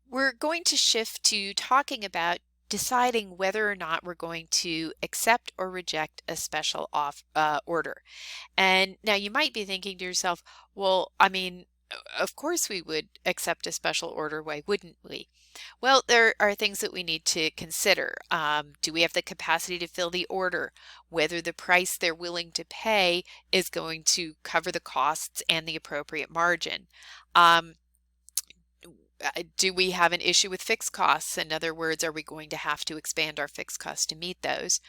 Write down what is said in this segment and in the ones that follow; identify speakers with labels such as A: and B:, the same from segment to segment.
A: We're going to shift to talking about deciding whether or not we're going to accept or reject a special order. And now you might be thinking to yourself, well, I mean, of course we would accept a special order. Why wouldn't we? Well, there are things that we need to consider. Do we have the capacity to fill the order? Whether the price they're willing to pay is going to cover the costs and the appropriate margin. Um, do we have an issue with fixed costs? In other words, are we going to have to expand our fixed costs to meet those?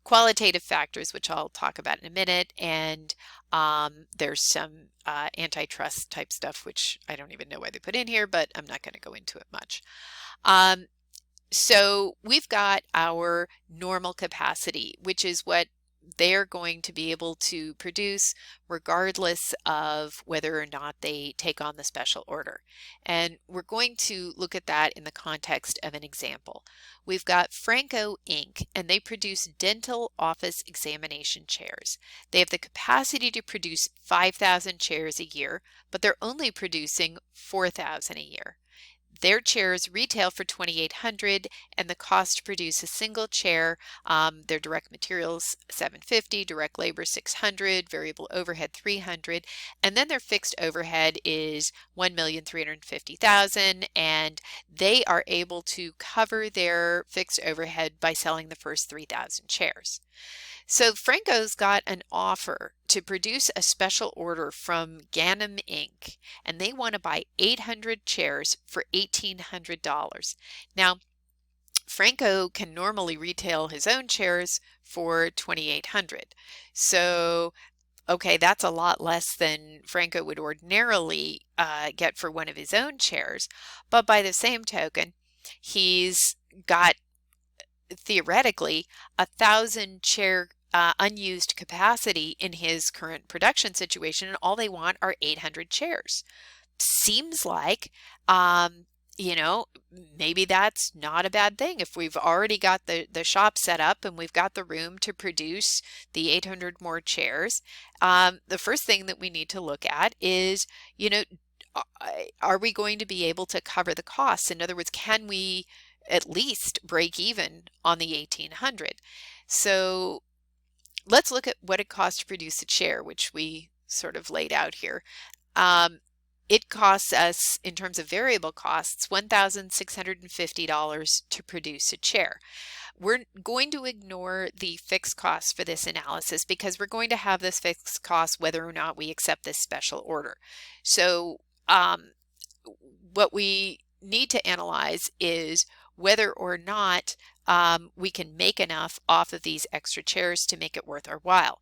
A: Qualitative factors, which I'll talk about in a minute, and there's some antitrust type stuff, which I don't even know why they put in here, but I'm not going to go into it much. So we've got our normal capacity, which is what they're going to be able to produce regardless of whether or not they take on the special order. And we're going to look at that in the context of an example. We've got Franco Inc., and they produce dental office examination chairs. They have the capacity to produce 5,000 chairs a year, but they're only producing 4,000 a year. Their chairs retail for $2,800, and the cost to produce a single chair, their direct materials $750, direct labor $600, variable overhead $300, and then their fixed overhead is $1,350,000, and they are able to cover their fixed overhead by selling the first 3,000 chairs. So Franco's got an offer to produce a special order from Ganem Inc., and they want to buy 800 chairs for $1,800. Now, Franco can normally retail his own chairs for $2,800. So, okay, that's a lot less than Franco would ordinarily get for one of his own chairs. But by the same token, he's got theoretically 1,000 chair unused capacity in his current production situation, and all they want are 800 chairs. Seems like, you know, maybe that's not a bad thing. If we've already got the shop set up and we've got the room to produce the 800 more chairs, the first thing that we need to look at is, you know, are we going to be able to cover the costs? In other words, can we at least break even on the 1,800? So let's look at what it costs to produce a chair, which we sort of laid out here. It costs us, in terms of variable costs, $1,650 to produce a chair. We're going to ignore the fixed costs for this analysis because we're going to have this fixed cost whether or not we accept this special order. So what we need to analyze is whether or not we can make enough off of these extra chairs to make it worth our while.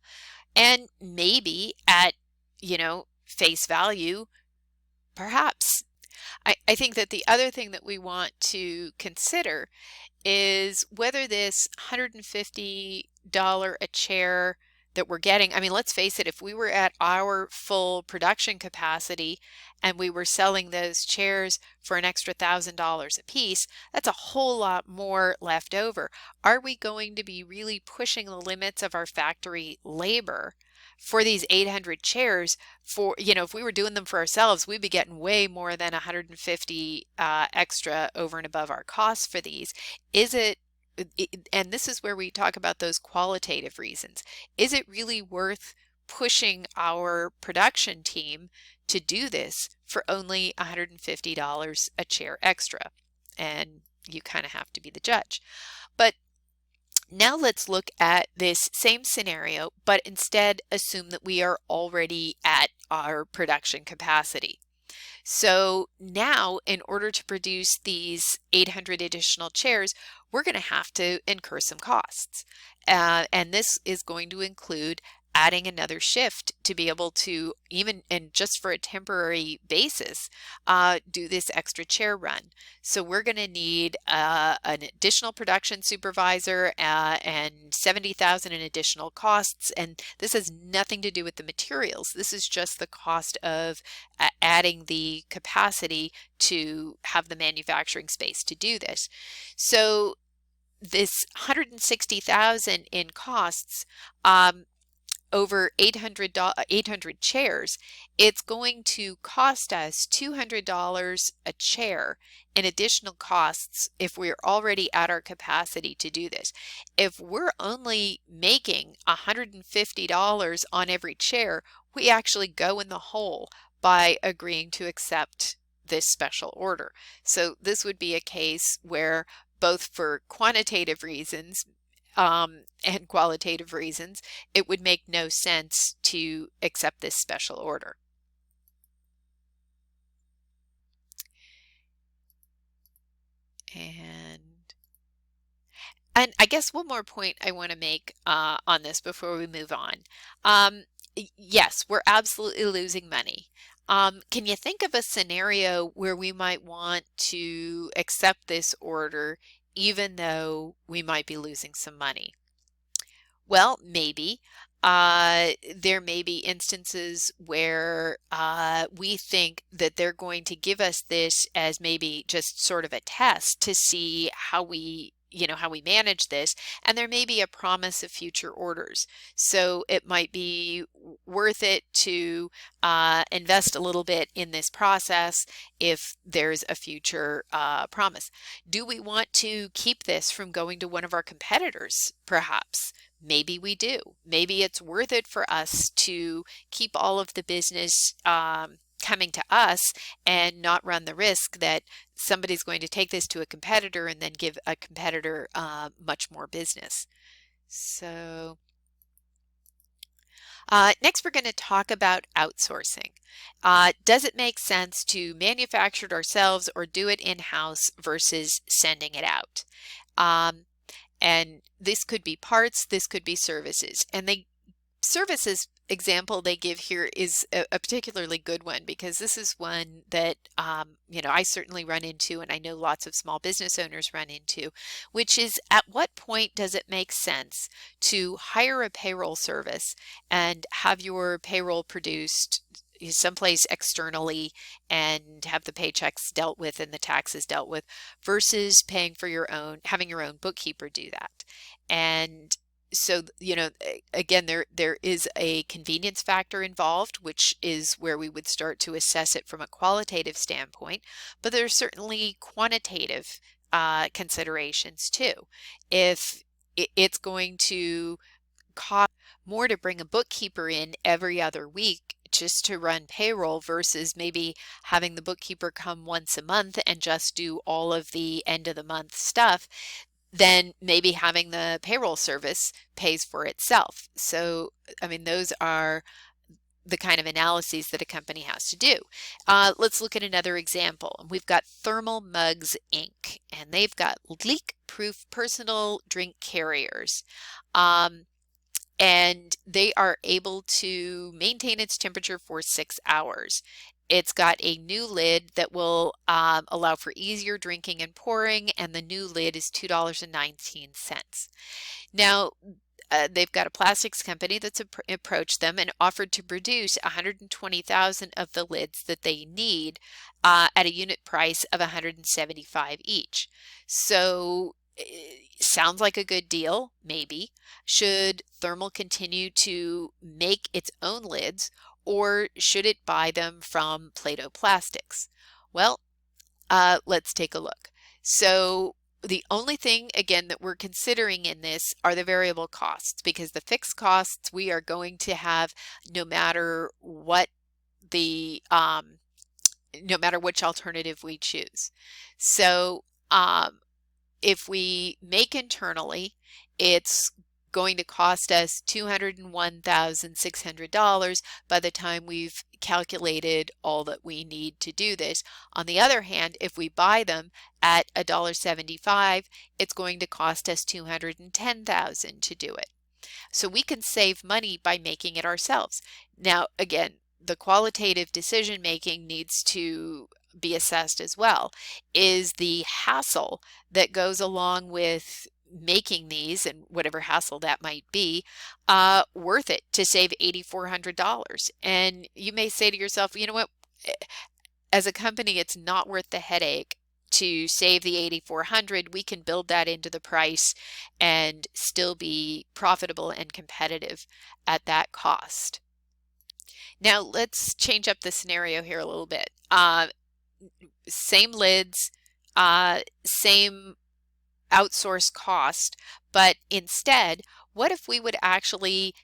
A: And maybe at, you know, face value, perhaps. I think that the other thing that we want to consider is whether this $150 a chair that we're getting, I mean, let's face it, if we were at our full production capacity and we were selling those chairs for an extra $1,000 a piece, that's a whole lot more left over. Are we going to be really pushing the limits of our factory labor for these 800 chairs? For, you know, if we were doing them for ourselves, we'd be getting way more than 150 extra over and above our costs for these. Is it, and this is where we talk about those qualitative reasons. Is it really worth pushing our production team to do this for only $150 a chair extra? And you kind of have to be the judge. But now let's look at this same scenario, but instead assume that we are already at our production capacity. So now, in order to produce these 800 additional chairs, we're going to have to incur some costs. And this is going to include adding another shift to be able to, even and just for a temporary basis, do this extra chair run. So we're going to need an additional production supervisor and $70,000 in additional costs. And this has nothing to do with the materials. This is just the cost of adding the capacity to have the manufacturing space to do this. So this $160,000 in costs, over 800 chairs, it's going to cost us $200 a chair in additional costs if we're already at our capacity to do this. If we're only making $150 on every chair, we actually go in the hole by agreeing to accept this special order. So this would be a case where both for quantitative reasons and qualitative reasons, it would make no sense to accept this special order. And I guess one more point I want to make on this before we move on. Yes, we're absolutely losing money. Can you think of a scenario where we might want to accept this order even though we might be losing some money? Well, maybe. There may be instances where we think that they're going to give us this as maybe just sort of a test to see how we how we manage this, and there may be a promise of future orders. So it might be worth it to invest a little bit in this process if there's a future promise. Do we want to keep this from going to one of our competitors, perhaps? Maybe we do. Maybe it's worth it for us to keep all of the business coming to us and not run the risk that somebody's going to take this to a competitor and then give a competitor much more business. So next we're going to talk about outsourcing. Does it make sense to manufacture it ourselves or do it in-house versus sending it out? And this could be parts, this could be services. And the services example they give here is a particularly good one because this is one that I certainly run into, and I know lots of small business owners run into, which is at what point does it make sense to hire a payroll service and have your payroll produced someplace externally and have the paychecks dealt with and the taxes dealt with versus paying for your own, having your own bookkeeper do that. And so, again, there is a convenience factor involved, which is where we would start to assess it from a qualitative standpoint, but there's certainly quantitative considerations too. If it's going to cost more to bring a bookkeeper in every other week just to run payroll versus maybe having the bookkeeper come once a month and just do all of the end of the month stuff, then maybe having the payroll service pays for itself. So, I mean, those are the kind of analyses that a company has to do. Let's look at another example. We've got Thermal Mugs Inc., and they've got leak-proof personal drink carriers. And they are able to maintain its temperature for 6 hours. It's got a new lid that will allow for easier drinking and pouring, and the new lid is $2.19. Now, they've got a plastics company that's approached them and offered to produce 120,000 of the lids that they need at a unit price of $175 each. So sounds like a good deal, maybe. Should Thermal continue to make its own lids, or should it buy them from Play-Doh Plastics? Well, let's take a look. So the only thing, again, that we're considering in this are the variable costs, because the fixed costs we are going to have no matter what the no matter which alternative we choose. So if we make internally, it's going to cost us $201,600 by the time we've calculated all that we need to do this. On the other hand, if we buy them at $1.75, it's going to cost us $210,000 to do it. So we can save money by making it ourselves. Now, again, the qualitative decision making needs to be assessed as well. Is the hassle that goes along with making these, and whatever hassle that might be, worth it to save $8,400? And you may say to yourself, you know what, as a company, it's not worth the headache to save the 8,400, we can build that into the price and still be profitable and competitive at that cost. Now let's change up the scenario here a little bit. Same lids, same outsource cost, but instead, what if we would actually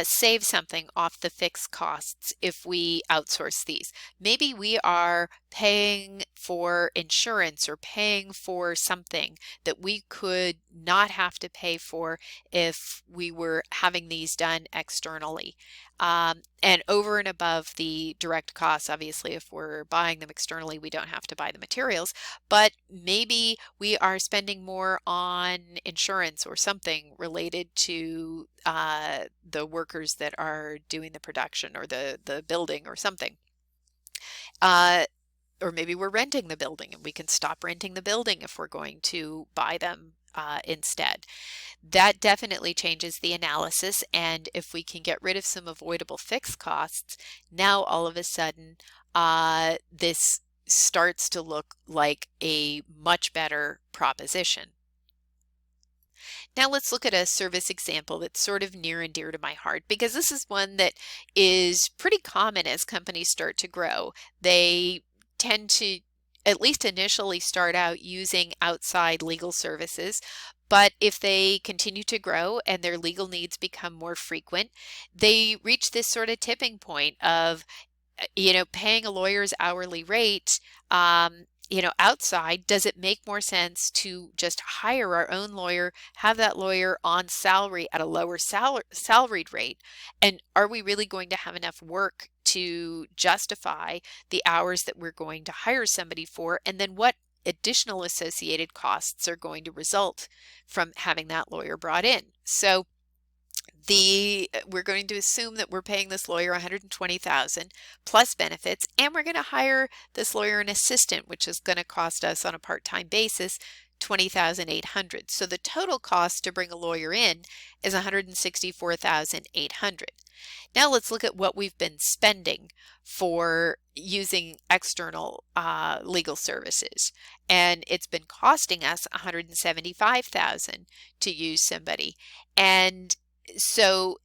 A: save something off the fixed costs if we outsource these? Maybe we are paying for insurance or paying for something that we could not have to pay for if we were having these done externally. And over and above the direct costs, obviously, if we're buying them externally, we don't have to buy the materials, but maybe we are spending more on insurance or something related to the workers that are doing the production or the building or something. Or maybe we're renting the building and we can stop renting the building if we're going to buy them instead. That definitely changes the analysis, and if we can get rid of some avoidable fixed costs, now all of a sudden this starts to look like a much better proposition. Now let's look at a service example that's sort of near and dear to my heart, because this is one that is pretty common as companies start to grow. They tend to, at least initially, start out using outside legal services. But if they continue to grow and their legal needs become more frequent, they reach this sort of tipping point of, paying a lawyer's hourly rate, outside. Does it make more sense to just hire our own lawyer, have that lawyer on salary at a lower salaried rate? And are we really going to have enough work to justify the hours that we're going to hire somebody for? And then what additional associated costs are going to result from having that lawyer brought in? So we're going to assume that we're paying this lawyer $120,000 plus benefits, and we're going to hire this lawyer an assistant, which is going to cost us on a part-time basis $20,800. So the total cost to bring a lawyer in is $164,800. Now let's look at what we've been spending for using external legal services, and it's been costing us $175,000 to use somebody. And so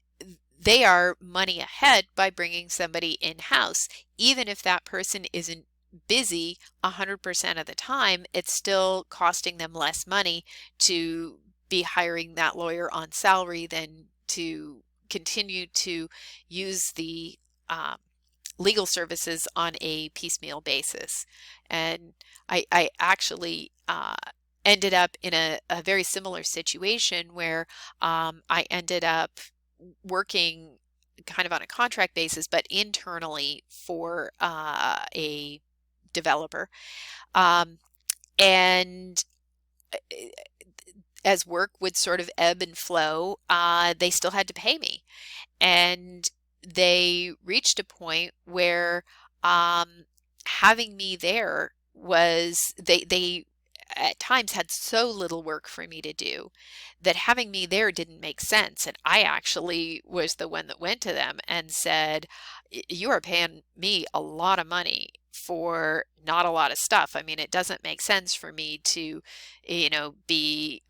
A: they are money ahead by bringing somebody in-house. Even if that person isn't busy 100% of the time, it's still costing them less money to be hiring that lawyer on salary than to continue to use the legal services on a piecemeal basis. And I actually ended up in a very similar situation where I ended up working kind of on a contract basis, but internally for a developer. And as work would sort of ebb and flow, they still had to pay me. And they reached a point where having me there was, they at times had so little work for me to do that having me there didn't make sense. And I actually was the one that went to them and said, you are paying me a lot of money for not a lot of stuff. I mean, it doesn't make sense for me to, be,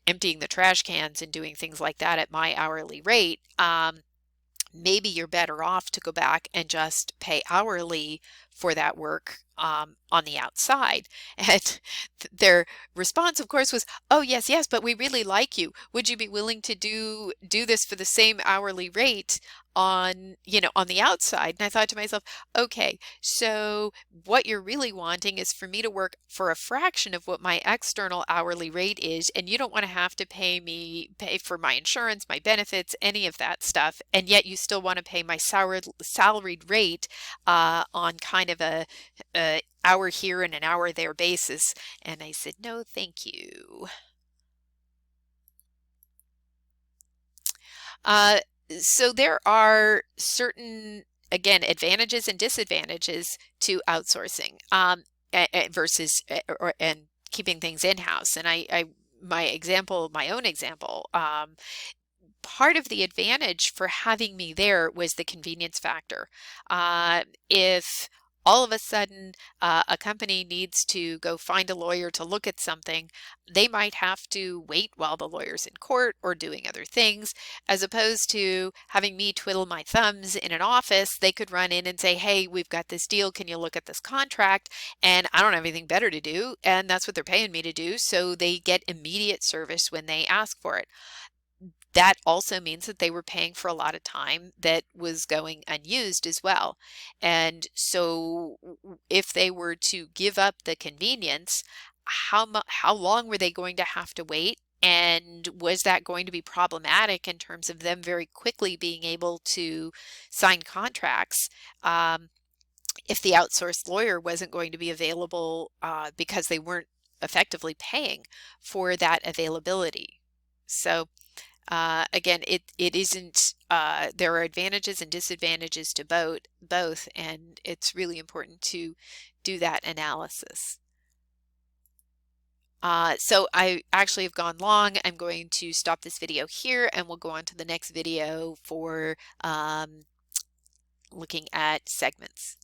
A: emptying the trash cans and doing things like that at my hourly rate. Maybe you're better off to go back and just pay hourly for that work on the outside. And their response, of course, was, oh, yes, yes, but we really like you. Would you be willing to do this for the same hourly rate on the outside? And I thought to myself, okay, so what you're really wanting is for me to work for a fraction of what my external hourly rate is, and you don't want to have to pay for my insurance, my benefits, any of that stuff, and yet you still want to pay my salaried rate on kind of a hour here and an hour there basis. And I said, no, thank you. So there are certain, again, advantages and disadvantages to outsourcing versus and keeping things in-house. And my own example, part of the advantage for having me there was the convenience factor. If all of a sudden a company needs to go find a lawyer to look at something, they might have to wait while the lawyer's in court or doing other things, as opposed to having me twiddle my thumbs in an office. They could run in and say, hey, we've got this deal, can you look at this contract? And I don't have anything better to do, and that's what they're paying me to do, so they get immediate service when they ask for it. That also means that they were paying for a lot of time that was going unused as well. And so if they were to give up the convenience, how long were they going to have to wait? And was that going to be problematic in terms of them very quickly being able to sign contracts? If the outsourced lawyer wasn't going to be available because they weren't effectively paying for that availability. So again, it isn't, there are advantages and disadvantages to both, and it's really important to do that analysis. So I actually have gone long. I'm going to stop this video here, and we'll go on to the next video for looking at segments.